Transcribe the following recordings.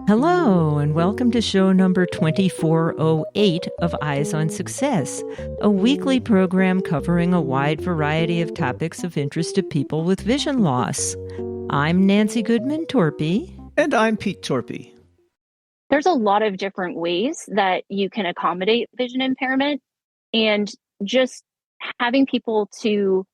Hello, and welcome to show number 2408 of Eyes on Success, a weekly program covering a wide variety of topics of interest to people with vision loss. I'm Nancy Torpey. And I'm Pete Torpey. There's a lot of different ways that you can accommodate vision impairment, and just having people to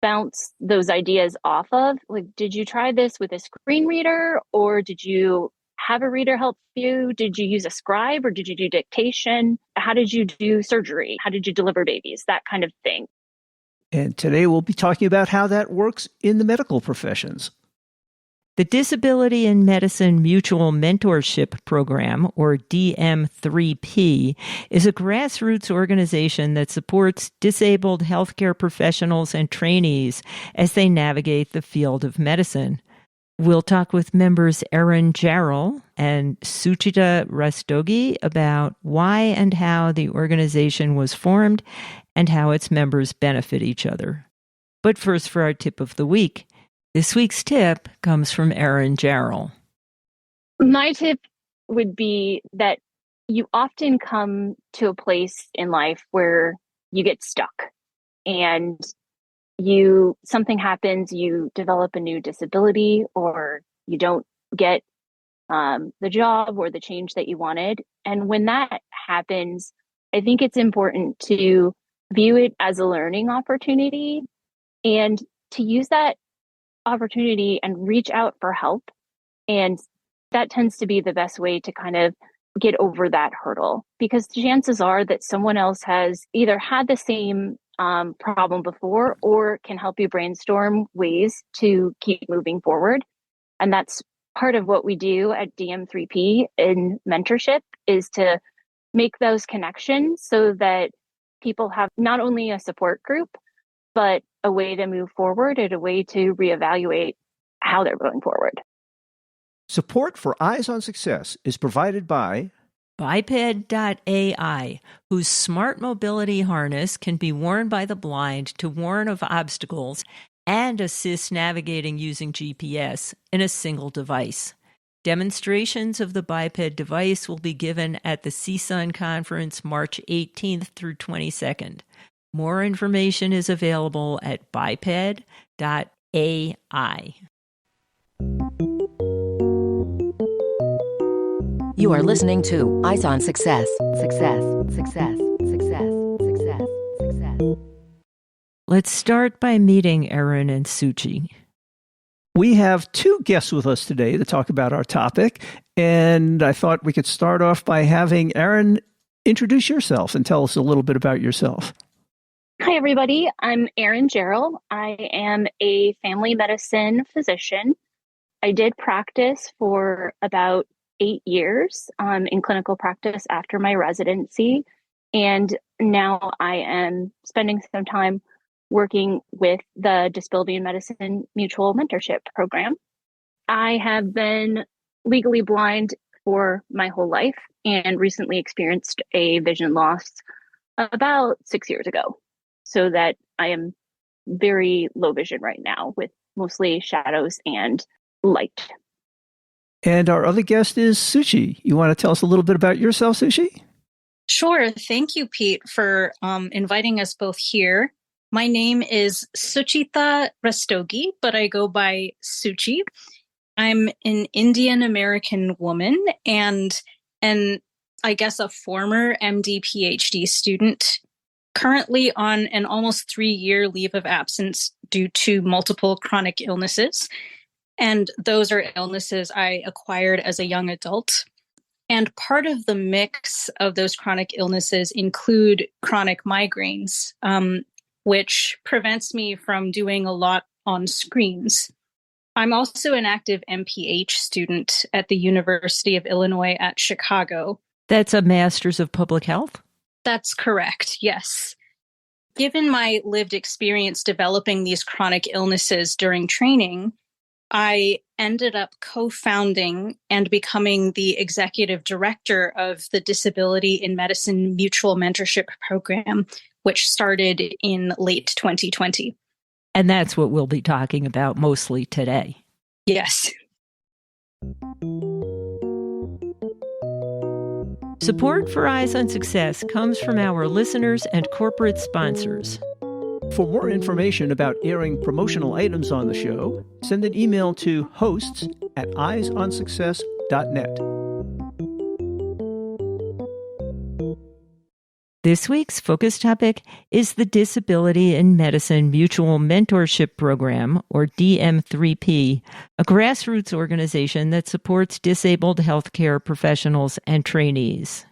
bounce those ideas off of, like, did you try this with a screen reader, or did you have a reader help you? Did you use a scribe, or did you do dictation? How did you do surgery? How did you deliver babies? That kind of thing. And today we'll be talking about how that works in the medical professions. The Disability in Medicine Mutual Mentorship Program, or DM3P, is a grassroots organization that supports disabled healthcare professionals and trainees as they navigate the field of medicine. We'll talk with members Erin, Jarrell, and Suchita Rastogi about why and how the organization was formed and how its members benefit each other. But first, for our tip of the week. This week's tip comes from Erin Jarrell. My tip would be that you often come to a place in life where you get stuck and something happens, you develop a new disability, or you don't get the job or the change that you wanted. And when that happens, I think it's important to view it as a learning opportunity and to use that opportunity and reach out for help. And that tends to be the best way to kind of get over that hurdle, because chances are that someone else has either had the same problem before or can help you brainstorm ways to keep moving forward. And that's part of what we do at DM3P in mentorship, is to make those connections so that people have not only a support group, but a way to move forward and a way to reevaluate how they're going forward. Support for Eyes on Success is provided by Biped.ai, whose smart mobility harness can be worn by the blind to warn of obstacles and assist navigating using GPS in a single device. Demonstrations of the Biped device will be given at the CSUN conference March 18th through 22nd. More information is available at biped.ai. You are listening to Eyes on Success. Success, success, success, success, success. Let's start by meeting Erin and Suchi. We have two guests with us today to talk about our topic, and I thought we could start off by having Erin introduce yourself and tell us a little bit about yourself. Hi, everybody. I'm Erin Jarrell. I am a family medicine physician. I did practice for about 8 years in clinical practice after my residency. And now I am spending some time working with the Disability in Medicine Mutual Mentorship Program. I have been legally blind for my whole life and recently experienced a vision loss about 6 years ago, so that I am very low vision right now with mostly shadows and light. And our other guest is Suchi. You want to tell us a little bit about yourself, Suchi? Sure. Thank you, Pete, for inviting us both here. My name is Suchita Rastogi, but I go by Suchi. I'm an Indian American woman and I guess a former MD PhD student, currently on an almost 3-year leave of absence due to multiple chronic illnesses. And those are illnesses I acquired as a young adult. And part of the mix of those chronic illnesses include chronic migraines, which prevents me from doing a lot on screens. I'm also an active MPH student at the University of Illinois at Chicago. That's a Master's of Public Health? That's correct, yes. Given my lived experience developing these chronic illnesses during training, I ended up co-founding and becoming the executive director of the Disability in Medicine Mutual Mentorship Program, which started in late 2020. And that's what we'll be talking about mostly today. Yes. Support for Eyes on Success comes from our listeners and corporate sponsors. For more information about airing promotional items on the show, send an email to hosts@eyesonsuccess.net. This week's focus topic is the Disability in Medicine Mutual Mentorship Program, or DM3P, a grassroots organization that supports disabled healthcare professionals and trainees.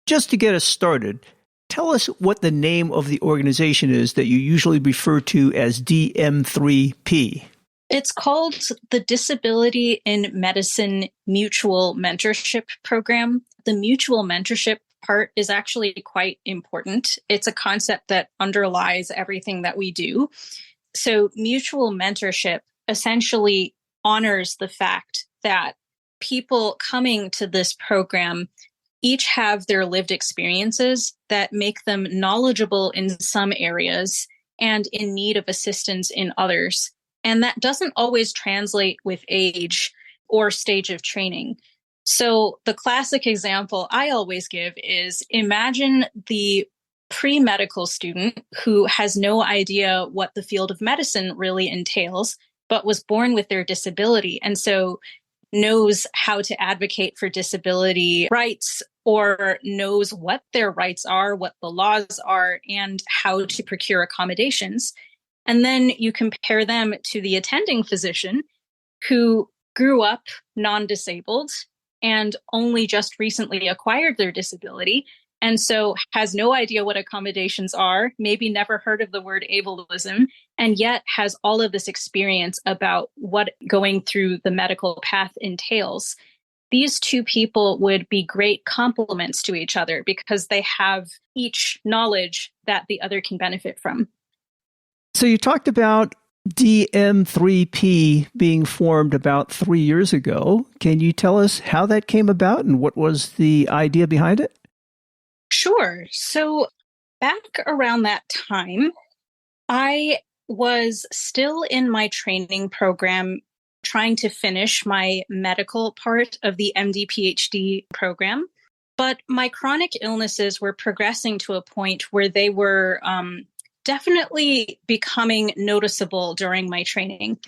Just to get us started, tell us what the name of the organization is that you usually refer to as DM3P. It's called the Disability in Medicine Mutual Mentorship Program. The mutual mentorship part is actually quite important. It's a concept that underlies everything that we do. So mutual mentorship essentially honors the fact that people coming to this program each have their lived experiences that make them knowledgeable in some areas and in need of assistance in others. And that doesn't always translate with age or stage of training. So the classic example I always give is imagine the pre-medical student who has no idea what the field of medicine really entails, but was born with their disability. And so knows how to advocate for disability rights or knows what their rights are, what the laws are, and how to procure accommodations. And then you compare them to the attending physician who grew up non-disabled and only just recently acquired their disability, and so has no idea what accommodations are, maybe never heard of the word ableism, and yet has all of this experience about what going through the medical path entails. These two people would be great complements to each other because they have each knowledge that the other can benefit from. So you talked about DM3P being formed about 3 years ago. Can you tell us how that came about and what was the idea behind it? Sure. So back around that time, I was still in my training program trying to finish my medical part of the MD PhD program. But my chronic illnesses were progressing to a point where they were definitely becoming noticeable during my training.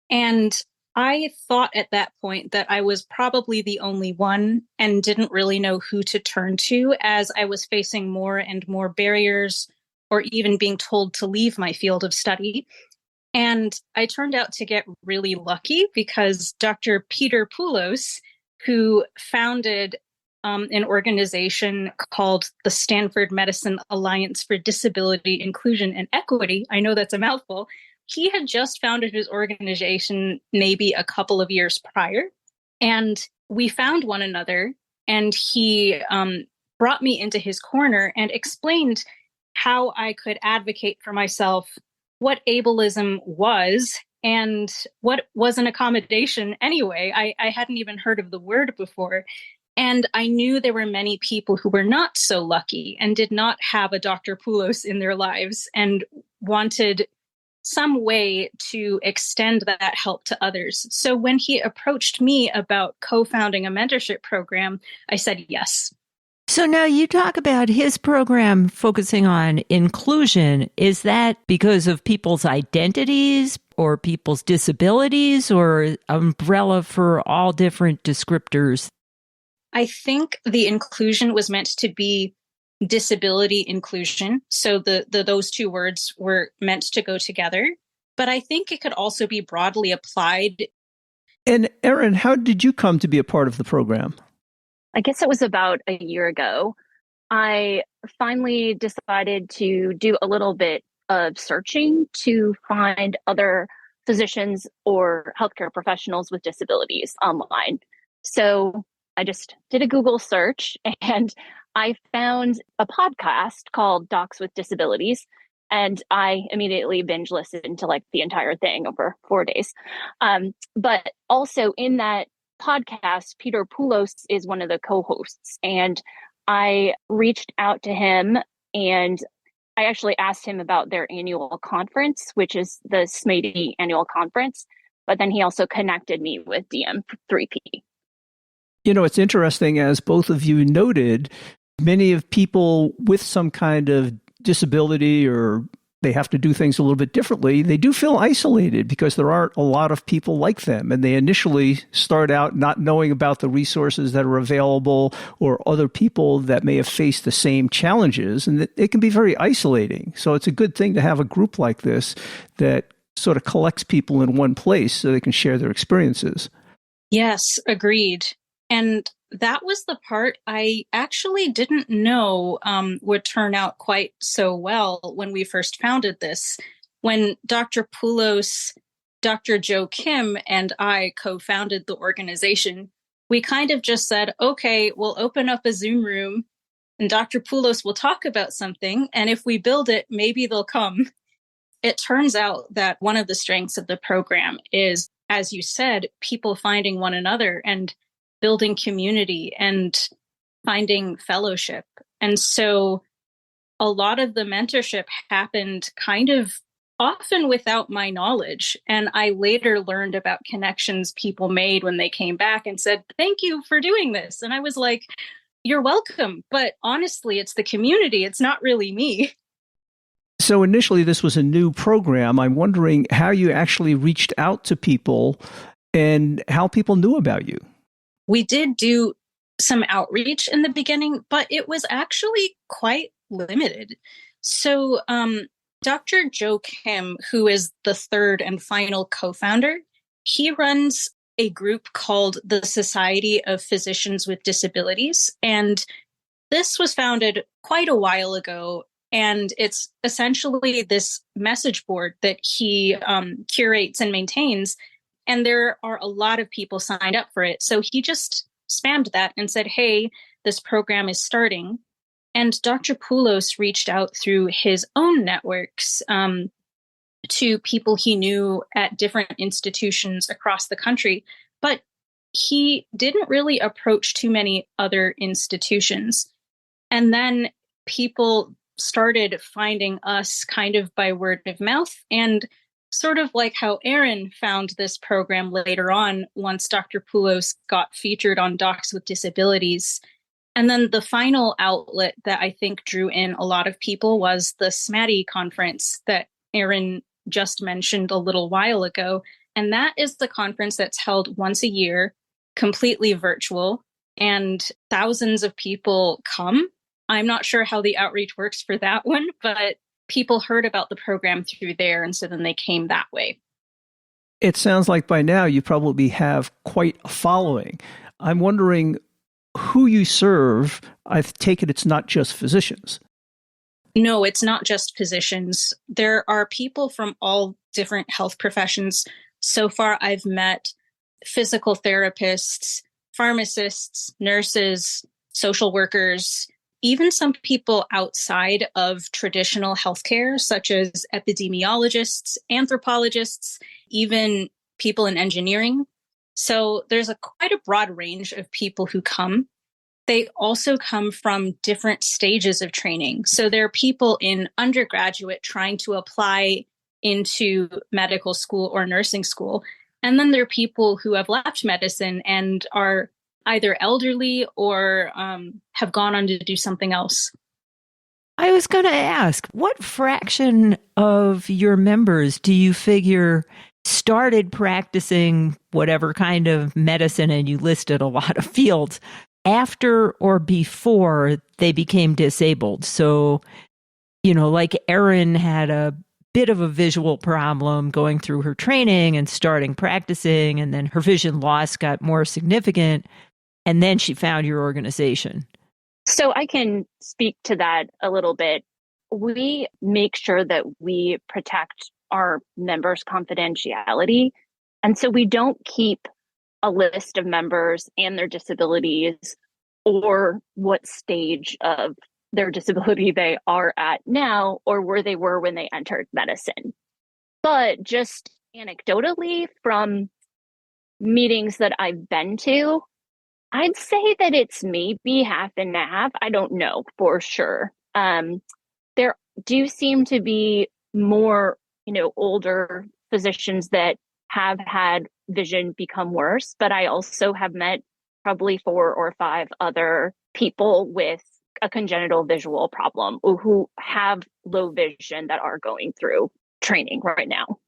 And I thought at that point that I was probably the only one and didn't really know who to turn to as I was facing more and more barriers or even being told to leave my field of study. And I turned out to get really lucky because Dr. Peter Poulos, who founded an organization called the Stanford Medicine Alliance for Disability, Inclusion, and Equity. I know that's a mouthful. He had just founded his organization maybe a couple of years prior, and we found one another, and he brought me into his corner and explained how I could advocate for myself, what ableism was, and what was an accommodation anyway. I hadn't even heard of the word before. And I knew there were many people who were not so lucky and did not have a Dr. Poulos in their lives and wanted some way to extend that help to others. So when he approached me about co-founding a mentorship program, I said yes. So now you talk about his program focusing on inclusion. Is that because of people's identities or people's disabilities or umbrella for all different descriptors? I think the inclusion was meant to be disability inclusion. So those two words were meant to go together. But I think it could also be broadly applied. And Erin, how did you come to be a part of the program? I guess it was about a year ago. I finally decided to do a little bit of searching to find other physicians or healthcare professionals with disabilities online. So I just did a Google search and I found a podcast called Docs with Disabilities. And I immediately binge listened to like the entire thing over 4 days. But also in that podcast, Peter Poulos is one of the co-hosts. And I reached out to him and I actually asked him about their annual conference, which is the SMADI annual conference. But then he also connected me with DM3P. You know, it's interesting, as both of you noted, many of people with some kind of disability or they have to do things a little bit differently, they do feel isolated because there aren't a lot of people like them. And they initially start out not knowing about the resources that are available or other people that may have faced the same challenges. And it can be very isolating. So it's a good thing to have a group like this that sort of collects people in one place so they can share their experiences. Yes, agreed. And that was the part I actually didn't know would turn out quite so well when we first founded this. When Dr. Poulos, Dr. Joe Kim, and I co-founded the organization, we kind of just said, okay, we'll open up a Zoom room and Dr. Poulos will talk about something. And if we build it, maybe they'll come. It turns out that one of the strengths of the program is, as you said, people finding one another and building community and finding fellowship. And so a lot of the mentorship happened kind of often without my knowledge. And I later learned about connections people made when they came back and said, thank you for doing this. And I was like, you're welcome. But honestly, it's the community. It's not really me. So initially, this was a new program. I'm wondering how you actually reached out to people and how people knew about you. We did do some outreach in the beginning, but it was actually quite limited. So Dr. Joe Kim, who is the third and final co-founder, he runs a group called the Society of Physicians with Disabilities. And this was founded quite a while ago. And it's essentially this message board that he curates and maintains. And there are a lot of people signed up for it. So he just spammed that and said, hey, this program is starting. And Dr. Poulos reached out through his own networks to people he knew at different institutions across the country. But he didn't really approach too many other institutions. And then people started finding us kind of by word of mouth, and sort of like how Erin found this program later on once Dr. Poulos got featured on Docs with Disabilities. And then the final outlet that I think drew in a lot of people was the SMATI conference that Erin just mentioned a little while ago. And that is the conference that's held once a year, completely virtual, and thousands of people come. I'm not sure how the outreach works for that one, but people heard about the program through there, and so then they came that way. It sounds like by now you probably have quite a following. I'm wondering who you serve. I take it it's not just physicians. No, it's not just physicians. There are people from all different health professions. So far, I've met physical therapists, pharmacists, nurses, social workers, even some people outside of traditional healthcare, such as epidemiologists, anthropologists, even people in engineering. So there's quite a broad range of people who come. They also come from different stages of training. So there are people in undergraduate trying to apply into medical school or nursing school. And then there are people who have left medicine and are either elderly or have gone on to do something else. I was going to ask, what fraction of your members do you figure started practicing whatever kind of medicine, and you listed a lot of fields, after or before they became disabled? So, you know, like Erin had a bit of a visual problem going through her training and starting practicing, and then her vision loss got more significant. And then she found your organization. So I can speak to that a little bit. We make sure that we protect our members' confidentiality. And so we don't keep a list of members and their disabilities or what stage of their disability they are at now or where they were when they entered medicine. But just anecdotally from meetings that I've been to, I'd say that it's maybe half and half. I don't know for sure. There do seem to be more, older physicians that have had vision become worse, but I also have met probably 4 or 5 other people with a congenital visual problem who have low vision that are going through training right now.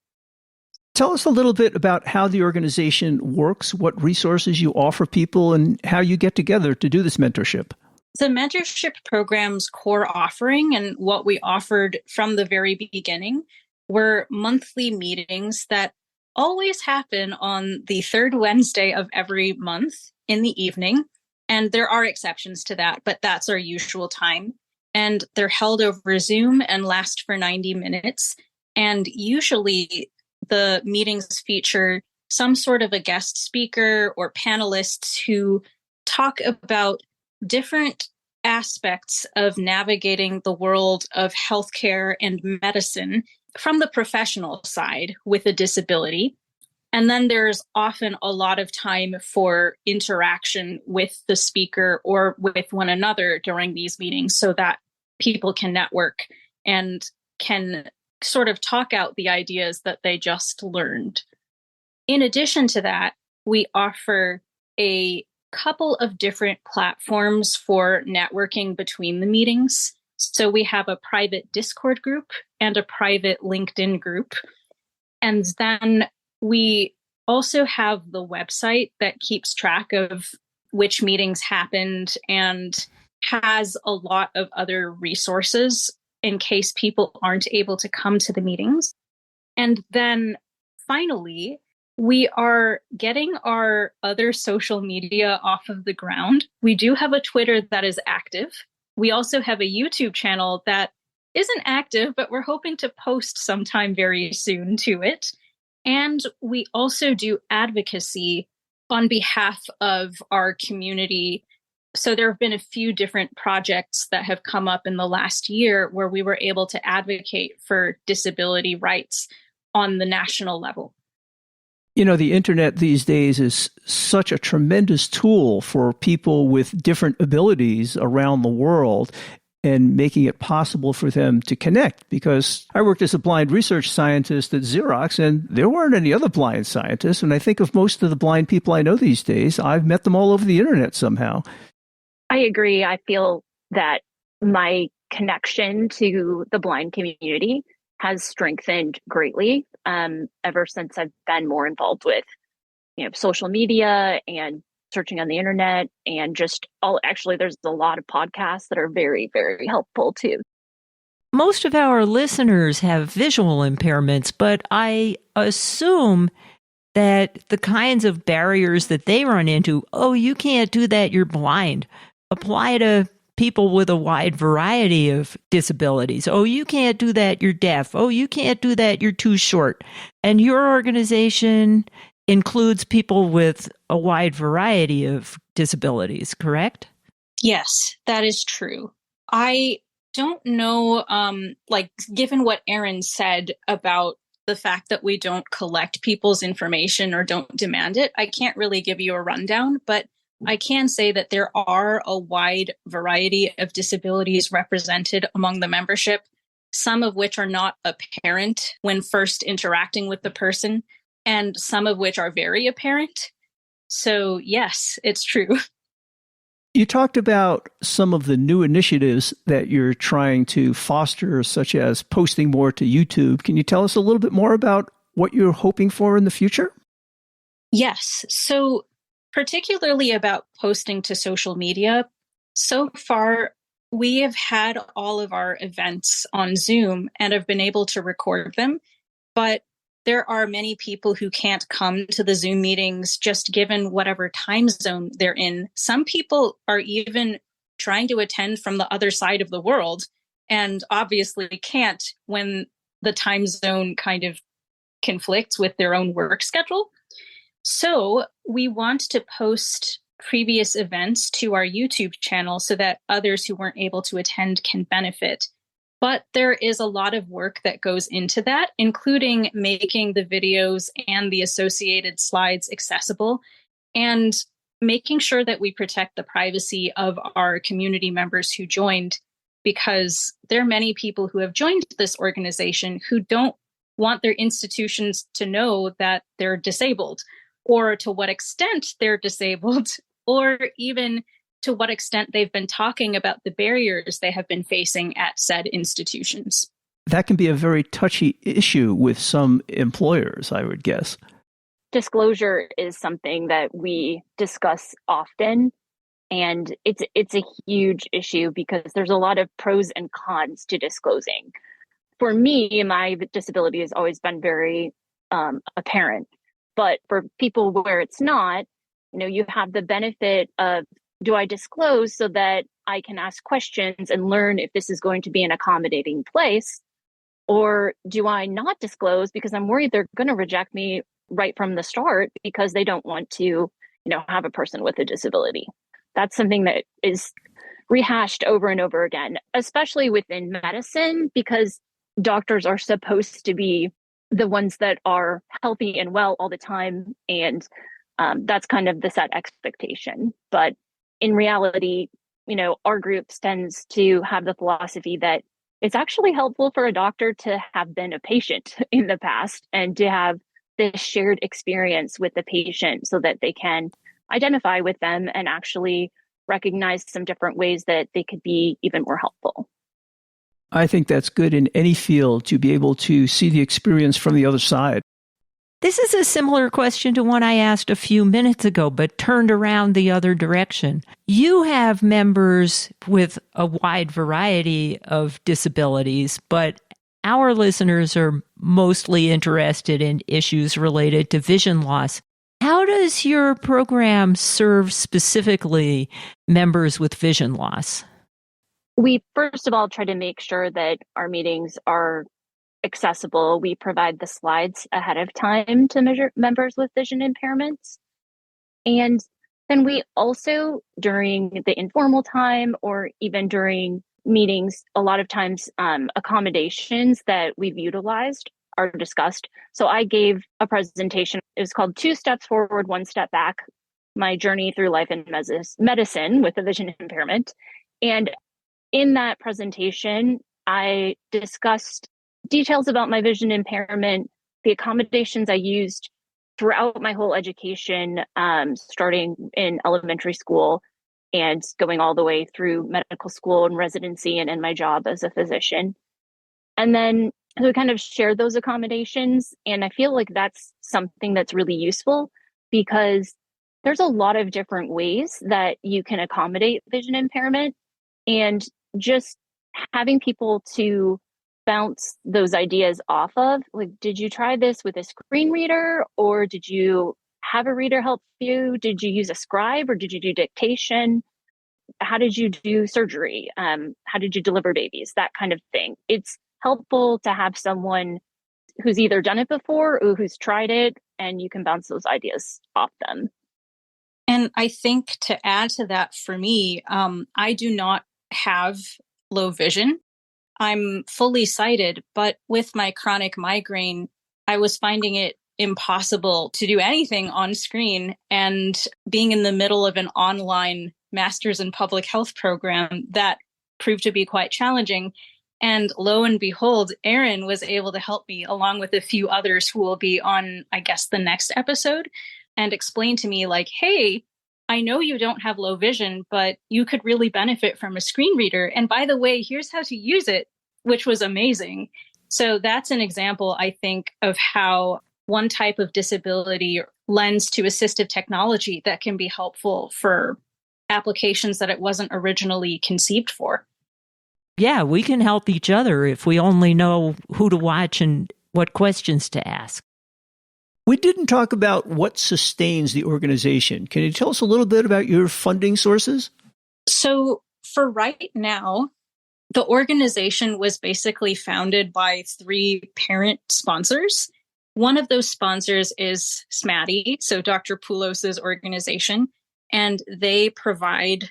Tell us a little bit about how the organization works, what resources you offer people, and how you get together to do this mentorship. The mentorship program's core offering and what we offered from the very beginning were monthly meetings that always happen on the third Wednesday of every month in the evening. And there are exceptions to that, but that's our usual time. And they're held over Zoom and last for 90 minutes. And usually the meetings feature some sort of a guest speaker or panelists who talk about different aspects of navigating the world of healthcare and medicine from the professional side with a disability. And then there's often a lot of time for interaction with the speaker or with one another during these meetings so that people can network and can sort of talk out the ideas that they just learned. In addition to that, we offer a couple of different platforms for networking between the meetings. So we have a private Discord group and a private LinkedIn group. And then we also have the website that keeps track of which meetings happened and has a lot of other resources in case people aren't able to come to the meetings. And then finally, we are getting our other social media off of the ground. We do have a Twitter that is active. We also have a YouTube channel that isn't active, but we're hoping to post sometime very soon to it. And we also do advocacy on behalf of our community. So there have been a few different projects that have come up in the last year where we were able to advocate for disability rights on the national level. You know, the internet these days is such a tremendous tool for people with different abilities around the world and making it possible for them to connect. Because I worked as a blind research scientist at Xerox, and there weren't any other blind scientists. And I think of most of the blind people I know these days, I've met them all over the internet somehow. I agree. I feel that my connection to the blind community has strengthened greatly ever since I've been more involved with, social media and searching on the internet and just actually, there's a lot of podcasts that are very, very helpful too. Most of our listeners have visual impairments, but I assume that the kinds of barriers that they run into, you can't do that, you're blind, apply to people with a wide variety of disabilities. You can't do that, you're deaf. You can't do that, you're too short. And your organization includes people with a wide variety of disabilities, correct? Yes, that is true. I don't know, given what Erin said about the fact that we don't collect people's information or don't demand it, I can't really give you a rundown, but I can say that there are a wide variety of disabilities represented among the membership, some of which are not apparent when first interacting with the person, and some of which are very apparent. So yes, it's true. You talked about some of the new initiatives that you're trying to foster, such as posting more to YouTube. Can you tell us a little bit more about what you're hoping for in the future? Yes. So particularly about posting to social media, so far we have had all of our events on Zoom and have been able to record them, but there are many people who can't come to the Zoom meetings just given whatever time zone they're in. Some people are even trying to attend from the other side of the world and obviously can't when the time zone kind of conflicts with their own work schedule. So we want to post previous events to our YouTube channel so that others who weren't able to attend can benefit. But there is a lot of work that goes into that, including making the videos and the associated slides accessible and making sure that we protect the privacy of our community members who joined, because there are many people who have joined this organization who don't want their institutions to know that they're disabled, or to what extent they're disabled, or even to what extent they've been talking about the barriers they have been facing at said institutions. That can be a very touchy issue with some employers, I would guess. Disclosure is something that we discuss often, and it's a huge issue because there's a lot of pros and cons to disclosing. For me, my disability has always been very apparent, but for people where it's not, you have the benefit of, do I disclose so that I can ask questions and learn if this is going to be an accommodating place? Or do I not disclose because I'm worried they're going to reject me right from the start because they don't want to, have a person with a disability? That's something that is rehashed over and over again, especially within medicine, because doctors are supposed to be the ones that are healthy and well all the time. And that's kind of the set expectation. But in reality, our group tends to have the philosophy that it's actually helpful for a doctor to have been a patient in the past and to have this shared experience with the patient so that they can identify with them and actually recognize some different ways that they could be even more helpful. I think that's good in any field, to be able to see the experience from the other side. This is a similar question to one I asked a few minutes ago, but turned around the other direction. You have members with a wide variety of disabilities, but our listeners are mostly interested in issues related to vision loss. How does your program serve specifically members with vision loss? We, first of all, try to make sure that our meetings are accessible. We provide the slides ahead of time to members with vision impairments. And then we also, during the informal time or even during meetings, a lot of times accommodations that we've utilized are discussed. So I gave a presentation. It was called 2 Steps Forward, 1 Step Back, my journey through life in medicine with a vision impairment. And in that presentation, I discussed details about my vision impairment, the accommodations I used throughout my whole education, starting in elementary school and going all the way through medical school and residency and in my job as a physician. And then we kind of shared those accommodations. And I feel like that's something that's really useful because there's a lot of different ways that you can accommodate vision impairment. And just having people to bounce those ideas off of, like, did you try this with a screen reader, or did you have a reader help you? Did you use a scribe, or did you do dictation? How did you do surgery? How did you deliver babies? That kind of thing. It's helpful to have someone who's either done it before or who's tried it, and you can bounce those ideas off them. And I think to add to that, for me, I do not have low vision. I'm fully sighted, but with my chronic migraine, I was finding it impossible to do anything on screen. And being in the middle of an online master's in public health program, that proved to be quite challenging. And lo and behold, Erin was able to help me, along with a few others who will be on, I guess, the next episode, and explain to me, like, hey, I know you don't have low vision, but you could really benefit from a screen reader. And by the way, here's how to use it, which was amazing. So that's an example, I think, of how one type of disability lends to assistive technology that can be helpful for applications that it wasn't originally conceived for. Yeah, we can help each other if we only know who to watch and what questions to ask. We didn't talk about what sustains the organization. Can you tell us a little bit about your funding sources? So for right now, the organization was basically founded by 3 parent sponsors. One of those sponsors is SMATI, so Dr. Poulos's organization, and they provide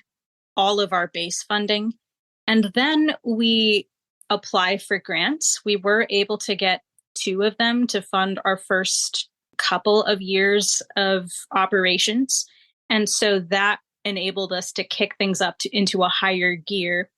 all of our base funding. And then we apply for grants. We were able to get 2 of them to fund our first couple of years of operations. And so that enabled us to kick things up into a higher gear.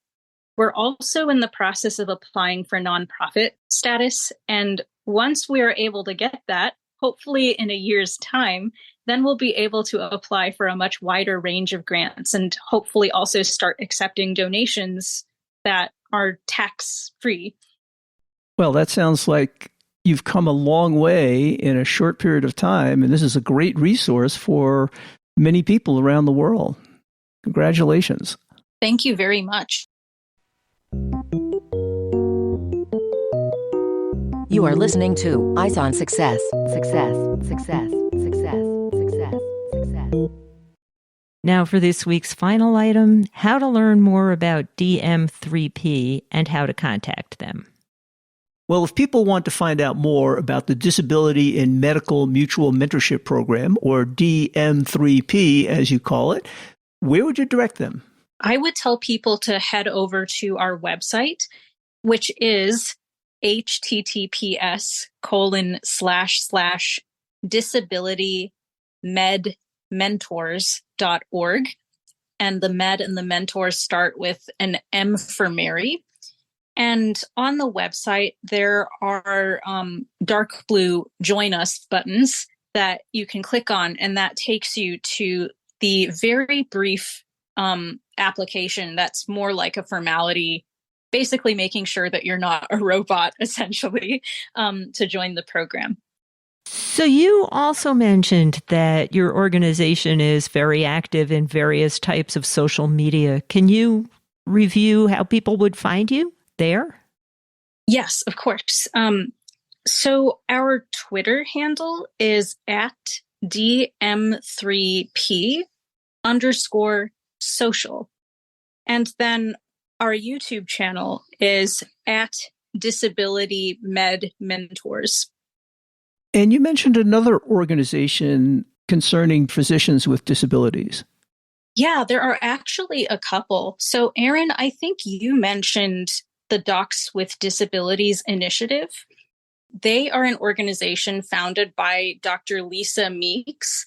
We're also in the process of applying for nonprofit status, and once we are able to get that, hopefully in a year's time, then we'll be able to apply for a much wider range of grants and hopefully also start accepting donations that are tax-free. Well, that sounds like you've come a long way in a short period of time, and this is a great resource for many people around the world. Congratulations. Thank you very much. You are listening to Eyes on Success. Success, success, success, success, success. Now for this week's final item, how to learn more about DM3P and how to contact them. Well, if people want to find out more about the Disability in Medical Mutual Mentorship Program, or DM3P as you call it, where would you direct them? I would tell people to head over to our website, which is https://disabilitymedmentors.org. And the med and the mentors start with an M for Mary. And on the website, there are dark blue Join Us buttons that you can click on, and that takes you to the very brief application that's more like a formality, basically making sure that you're not a robot, essentially, to join the program. So you also mentioned that your organization is very active in various types of social media. Can you review how people would find you there? Yes, of course. So our Twitter handle is at DM3P_social. And then our YouTube channel is at Disability Med Mentors. And you mentioned another organization concerning physicians with disabilities. Yeah, there are actually a couple. So, Erin, I think you mentioned the Docs with Disabilities Initiative. They are an organization founded by Dr. Lisa Meeks.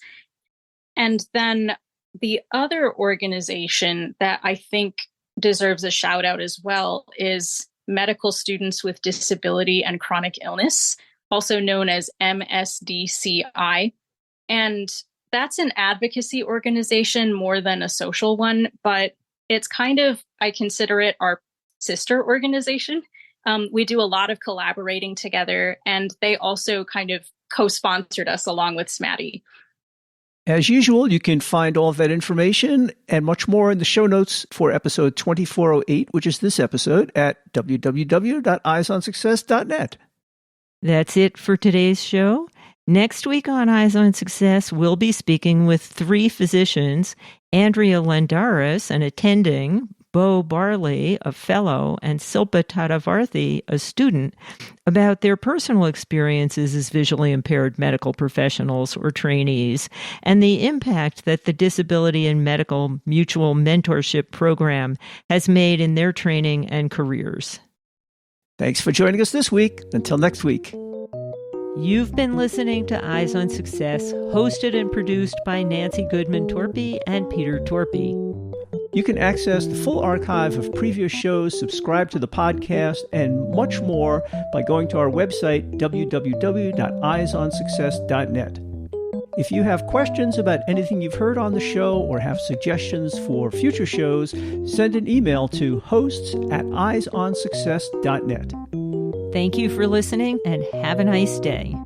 And then the other organization that I think deserves a shout out as well is Medical Students with Disability and Chronic Illness, also known as MSDCI. And that's an advocacy organization more than a social one, but it's kind of, I consider it our sister organization. We do a lot of collaborating together, and they also kind of co-sponsored us along with SMATI. As usual, you can find all of that information and much more in the show notes for episode 2408, which is this episode, at www.eyesonsuccess.net. That's it for today's show. Next week on Eyes on Success, we'll be speaking with 3 physicians, Andrea Lendaris, an attending, Bo Barley, a fellow, and Silpa Tadavarthi, a student, about their personal experiences as visually impaired medical professionals or trainees and the impact that the Disability in Medical Mutual Mentorship Program has made in their training and careers. Thanks for joining us this week. Until next week. You've been listening to Eyes on Success, hosted and produced by Nancy Goodman Torpey and Peter Torpey. You can access the full archive of previous shows, subscribe to the podcast, and much more by going to our website, www.eyesonsuccess.net. If you have questions about anything you've heard on the show or have suggestions for future shows, send an email to hosts@eyesonsuccess.net. Thank you for listening and have a nice day.